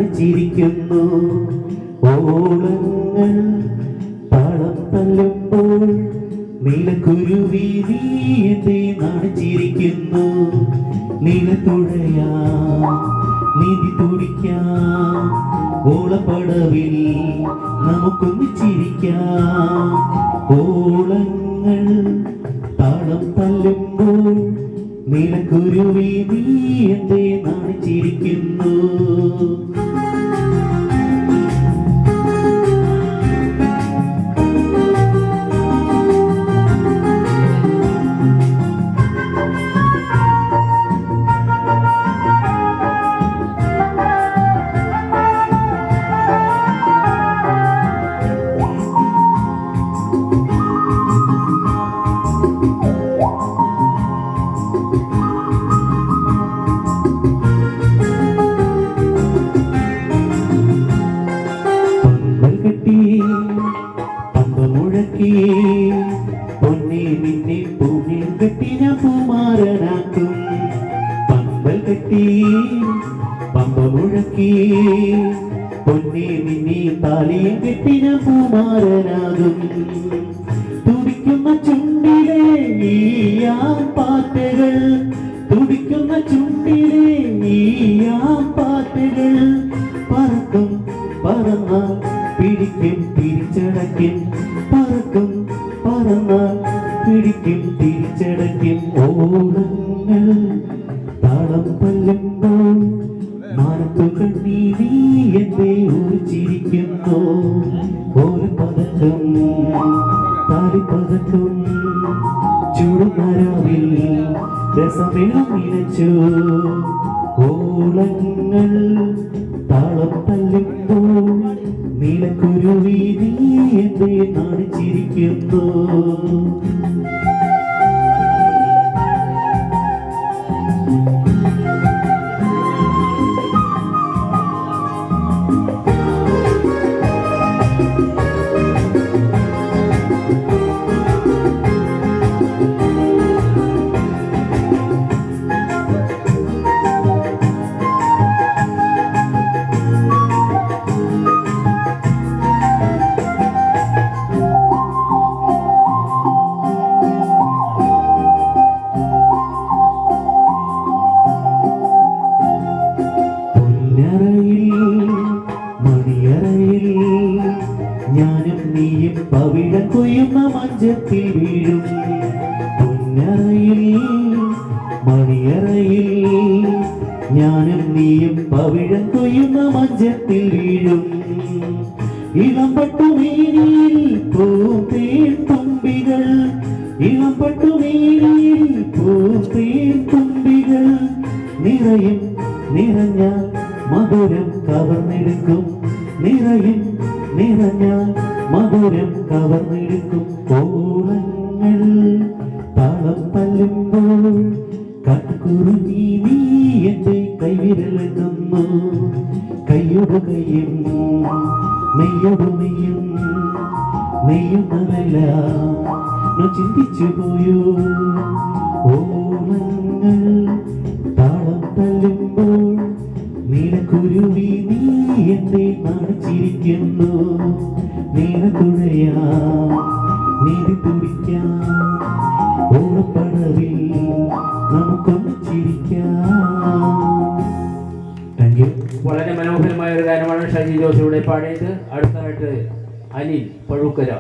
നാണിച്ചിരിക്കുന്നു. ഓളങ്ങൾ താളം തല്ലുമ്പോൾ നീലക്കുരുവി നീ എന്തേ നാണിച്ചിരിക്കുന്നു. നീലത്തുഴയാ നീതി തുടിക്കാം, ഓളപ്പടവിൽ നമുക്കൊന്ന് ചിരിക്കാം. ഓളങ്ങൾ താളം തല്ലുമ്പോൾ നീലക്കുരുവി നീ എന്തേ നാണിച്ചിരിക്കുന്നു. പൊന്നെ നിന്നെ പൂവിൽ കെട്ടി ഞാൻ പൂമാരനാക്കും. പമ്പൽ കെട്ടി പമ്പ മുഴക്കി പൊന്നെ നിന്നെ താലിയും കെട്ടി ഞാൻ പൂമാരനാകും. തുടിക്കുന്ന ചുണ്ടിലെ നീയാം പാട്ടുകൾ, തുടിക്കുന്ന ചുണ്ടിലെ നീയാം പാട്ടുകൾ. പറക്കും പറന്നാൽ പിടിക്കും തിരിച്ചടയ്ക്കും, പറക്കും പറന്നാൽ പിടിക്കും തിരിച്ചടയ്ക്കും. ഓളങ്ങൾ താളം തല്ലുമ്പോൾ മാനത്തുകൾ നീ എന്തേ ഊരിച്ചിരിക്കുന്നു. ഒരു പതക്കം താലിപ്പതക്കം ചൂടുമരാവിൽ രസമേളം നിലച്ചു. ഓളങ്ങൾ താളം തല്ലുമ്പോൾ നീലക്കുരുവി നീ എന്തേ നാണിച്ചിരിക്കുന്നു. ഞാനും നീയും പവിഴം കൊയ്യുന്ന മഞ്ചത്തിൽ വീഴും. പൊന്നറയിൽ മണിയറയിൽ ഞാനും നീയും പവിഴം കൊയ്യുന്ന മഞ്ചത്തിൽ വീഴും. ഇളംപട്ടുമേനിയിൽ പൂന്തേൻ തുമ്പികൾ, ഇളംപട്ടുമേനിയിൽ പൂന്തേൻ തുമ്പികൾ. നിറയും നിറഞ്ഞ മധുരം കവർന്നെടുക്കും, നിറയും നിറഞ്ഞ മധുരം കവർന്നെടുക്കും. ഓളങ്ങൾ താളം തല്ലുമ്പോൾ കാട്ടുകുറുമി നീ എന്റെ കൈവിരലെത്തുന്നു. കയ്യൊടു കയ്യും നെയ്യൊടു നെയ്യും നെയ്യുന്നതെല്ലാം ചിന്തിച്ചു പോയോ. ഓളങ്ങൾ താളം തല്ലുമ്പോൾ നീലക്കുരുവി നീ എന്തേ നാണിച്ചിരിക്കുന്നു. നീലത്തുഴയാ നീതി തുടിക്കാം, ഓളപ്പടവിൽ നമുക്കൊന്ന് ചിരിക്കാം. Thank you. വളരെ മനോഹരമായ ഒരു ഗാനമാണ് ഷജി ജോസ് ഇവിടെ പാടിയത്. അടുത്തതായിട്ട് അനിൽ പഴുക്കര.